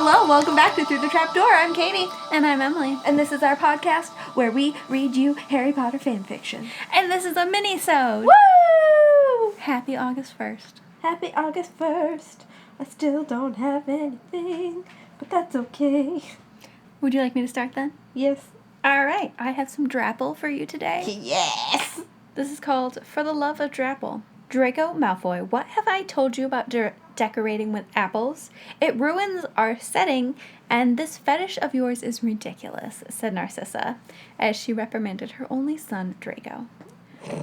Hello, welcome back to Through the Trapdoor. I'm Katie. And I'm Emily. And this is our podcast where we read you Harry Potter fanfiction. And this is a Minisode. Woo! Happy August 1st. Happy August 1st. I still don't have anything, but that's okay. Would you like me to start then? Yes. Alright, I have some Drapple for you today. Yes! This is called For the Love of Drapple. Draco Malfoy, what have I told you about decorating with apples? It ruins our setting, and this fetish of yours is ridiculous, said Narcissa, as she reprimanded her only son, Draco.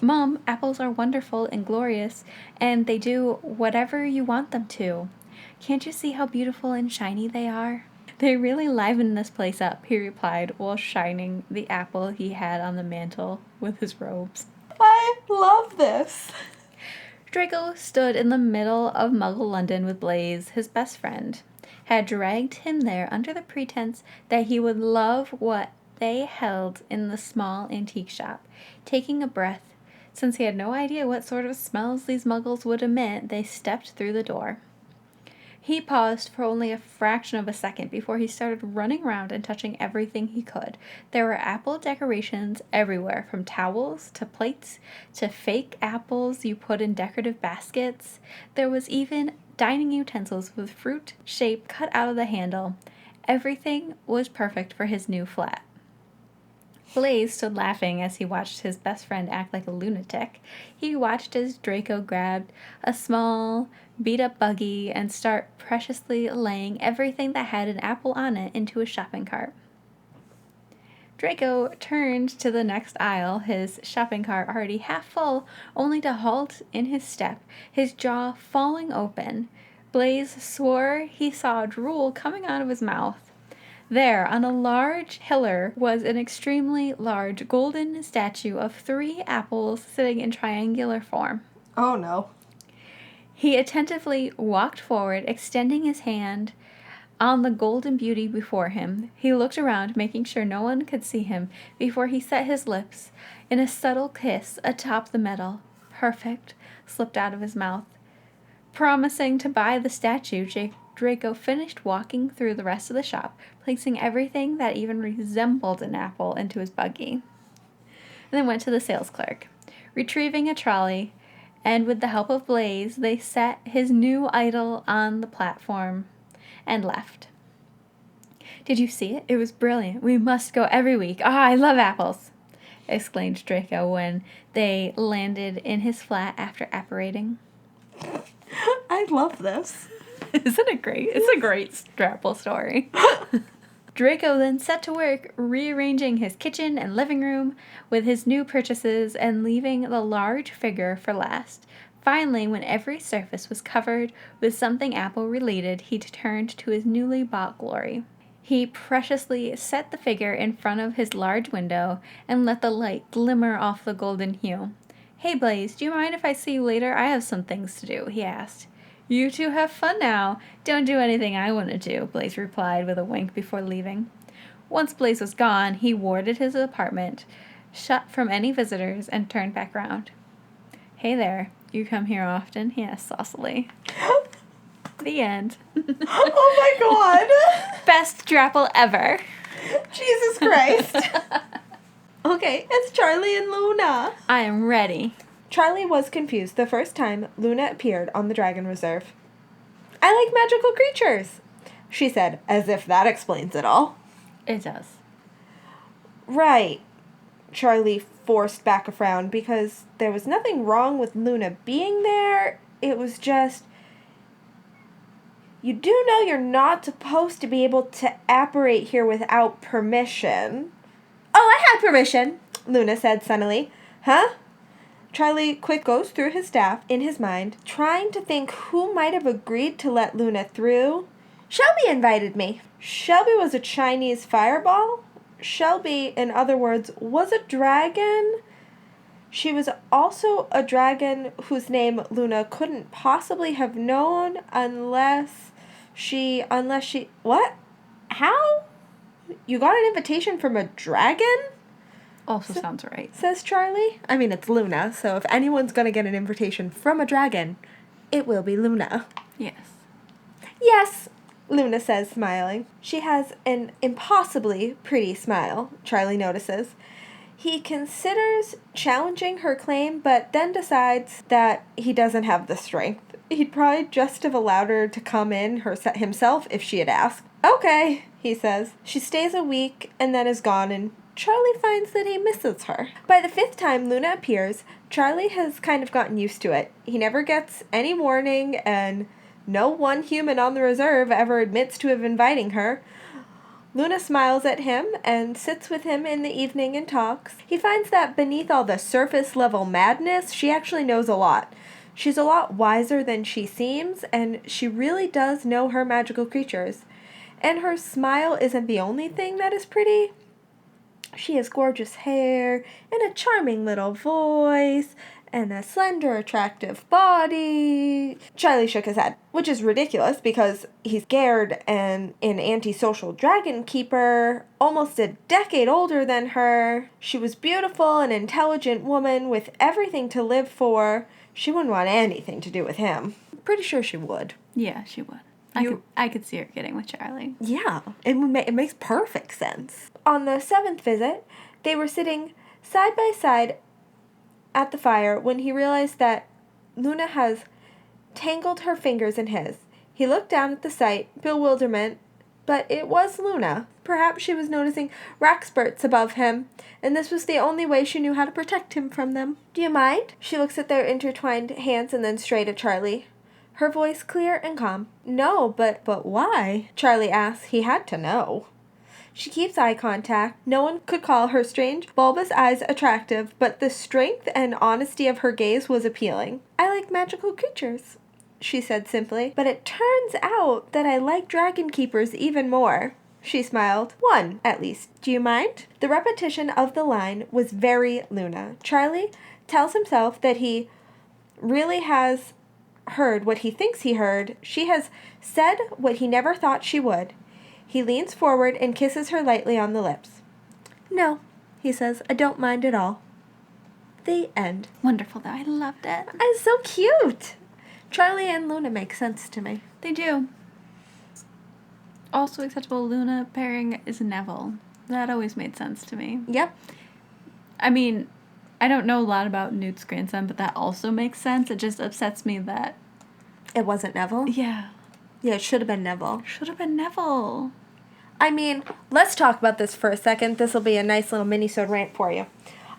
Mom, apples are wonderful and glorious, and they do whatever you want them to. Can't you see how beautiful and shiny they are? They really liven this place up, he replied, while shining the apple he had on the mantle with his robes. I love this. Draco stood in the middle of Muggle London with Blaise, his best friend, had dragged him there under the pretense that he would love what they held in the small antique shop. Taking a breath, since he had no idea what sort of smells these Muggles would emit, they stepped through the door. He paused for only a fraction of a second before he started running around and touching everything he could. There were apple decorations everywhere, from towels to plates to fake apples you put in decorative baskets. There was even dining utensils with fruit shape cut out of the handle. Everything was perfect for his new flat. Blaise stood laughing as he watched his best friend act like a lunatic. He watched as Draco grabbed a small, beat-up buggy and start preciously laying everything that had an apple on it into a shopping cart. Draco turned to the next aisle, his shopping cart already half full, only to halt in his step, his jaw falling open. Blaise swore he saw drool coming out of his mouth. There, on a large pillar, was an extremely large golden statue of 3 apples sitting in triangular form. Oh no. He attentively walked forward, extending his hand on the golden beauty before him. He looked around, making sure no one could see him, before he set his lips in a subtle kiss atop the metal. Perfect, slipped out of his mouth. Promising to buy the statue, Draco finished walking through the rest of the shop, placing everything that even resembled an apple into his buggy, and then went to the sales clerk. Retrieving a trolley, and with the help of Blaise, they set his new idol on the platform and left. Did you see it? It was brilliant. We must go every week. I love apples, exclaimed Draco when they landed in his flat after apparating. I love this. Isn't it great? It's a great Drapple story. Draco then set to work rearranging his kitchen and living room with his new purchases and leaving the large figure for last. Finally, when every surface was covered with something apple-related, he turned to his newly bought glory. He preciously set the figure in front of his large window and let the light glimmer off the golden hue. "Hey, Blaise, do you mind if I see you later? I have some things to do," he asked. "You two have fun now. Don't do anything I want to do," Blaise replied with a wink before leaving. Once Blaise was gone, he warded his apartment, shut from any visitors, and turned back round. "Hey there, you come here often?" he asked saucily. The end. Oh my god! Best Drapple ever. Jesus Christ. Okay, it's Charlie and Luna. I am ready. Charlie was confused the first time Luna appeared on the Dragon Reserve. "I like magical creatures," she said, as if that explains it all. It does. Right. Charlie forced back a frown because there was nothing wrong with Luna being there. It was just, you do know you're not supposed to be able to apparate here without permission. "Oh, I had permission," Luna said sunnily. "Huh?" Charlie quick goes through his staff in his mind, trying to think who might have agreed to let Luna through. "Shelby invited me." Shelby was a Chinese fireball? Shelby, in other words, was a dragon? She was also a dragon whose name Luna couldn't possibly have known unless she, what? How? You got an invitation from a dragon? Also sounds right. Says Charlie. I mean, it's Luna, so if anyone's gonna get an invitation from a dragon, it will be Luna. Yes. Yes, Luna says, smiling. She has an impossibly pretty smile, Charlie notices. He considers challenging her claim, but then decides that he doesn't have the strength. He'd probably just have allowed her to come in himself if she had asked. Okay, he says. She stays a week and then is gone, and Charlie finds that he misses her. By the 5th time Luna appears, Charlie has kind of gotten used to it. He never gets any warning, and no one human on the reserve ever admits to have inviting her. Luna smiles at him and sits with him in the evening and talks. He finds that beneath all the surface-level madness, she actually knows a lot. She's a lot wiser than she seems, and she really does know her magical creatures. And her smile isn't the only thing that is pretty. She has gorgeous hair, and a charming little voice, and a slender, attractive body. Charlie shook his head, which is ridiculous because he's scared and an antisocial dragon keeper, almost a decade older than her. She was beautiful, an intelligent woman with everything to live for. She wouldn't want anything to do with him. Pretty sure she would. Yeah, she would. I could see her getting with Charlie. Yeah, it makes perfect sense. On the 7th visit, they were sitting side by side at the fire when he realized that Luna has tangled her fingers in his. He looked down at the sight, bewilderment, but it was Luna. Perhaps she was noticing rack spurts above him, and this was the only way she knew how to protect him from them. Do you mind? She looks at their intertwined hands and then straight at Charlie. Her voice clear and calm. No, but why? Charlie asks. He had to know. She keeps eye contact. No one could call her strange, bulbous eyes attractive, but the strength and honesty of her gaze was appealing. I like magical creatures, she said simply, but it turns out that I like dragon keepers even more. She smiled. One, at least. Do you mind? The repetition of the line was very Luna. Charlie tells himself that he really has heard what he thinks he heard. She has said what he never thought she would. He leans forward and kisses her lightly on the lips. No, he says, I don't mind at all. The end. Wonderful, though. I loved it. It's so cute. Charlie and Luna make sense to me. They do. Also acceptable Luna pairing is Neville. That always made sense to me. Yep. I mean, I don't know a lot about Newt's grandson, but that also makes sense. It just upsets me that... It wasn't Neville? Yeah. Yeah, it should have been Neville. Should have been Neville. I mean, let's talk about this for a second. This will be a nice little mini-sode rant for you.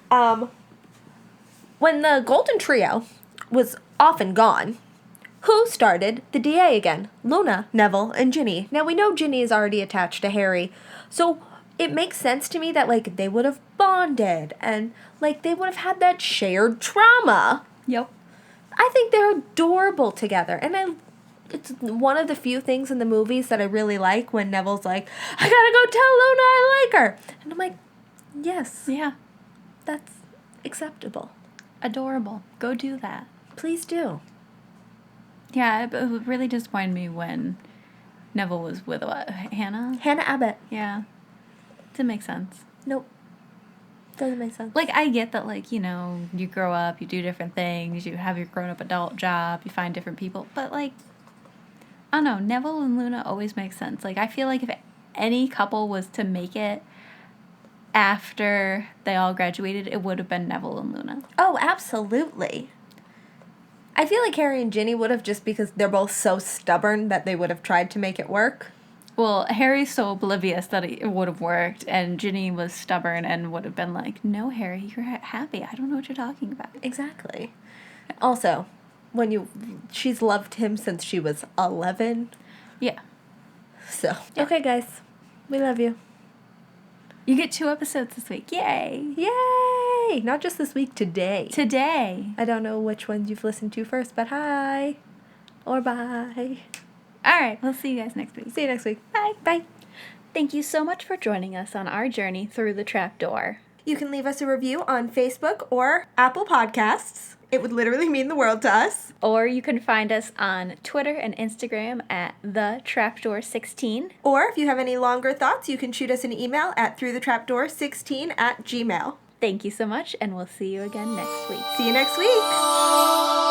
When the Golden Trio was off and gone, who started the DA again? Luna, Neville, and Ginny. Now, we know Ginny is already attached to Harry, so it makes sense to me that, like, they would have bonded, and, like, they would have had that shared trauma. Yep. I think they're adorable together, and it's one of the few things in the movies that I really like when Neville's like, I gotta go tell Luna I like her. And I'm like, yes. Yeah. That's acceptable. Adorable. Go do that. Please do. Yeah, it really disappointed me when Neville was with what? Hannah? Hannah Abbott. Yeah. Didn't make sense. Nope. Doesn't make sense. Like, I get that, like, you know, you grow up, you do different things, you have your grown-up adult job, you find different people, but, like, I don't know, Neville and Luna always make sense. Like, I feel like if any couple was to make it after they all graduated, it would have been Neville and Luna. Oh, absolutely. I feel like Harry and Ginny would have, just because they're both so stubborn that they would have tried to make it work. Well, Harry's so oblivious that it would have worked, and Ginny was stubborn and would have been like, no, Harry, you're happy. I don't know what you're talking about. Exactly. Also, she's loved him since she was 11. Yeah. So, okay, guys. We love you. You get 2 episodes this week. Yay! Yay! Not just this week, today. Today. I don't know which ones you've listened to first, but hi. Or bye. All right, we'll see you guys next week. See you next week. Bye. Bye. Thank you so much for joining us on our journey through the trapdoor. You can leave us a review on Facebook or Apple Podcasts. It would literally mean the world to us. Or you can find us on Twitter and Instagram at thetrapdoor16. Or if you have any longer thoughts, you can shoot us an email at throughthetrapdoor16@gmail.com. Thank you so much, and we'll see you again next week. See you next week.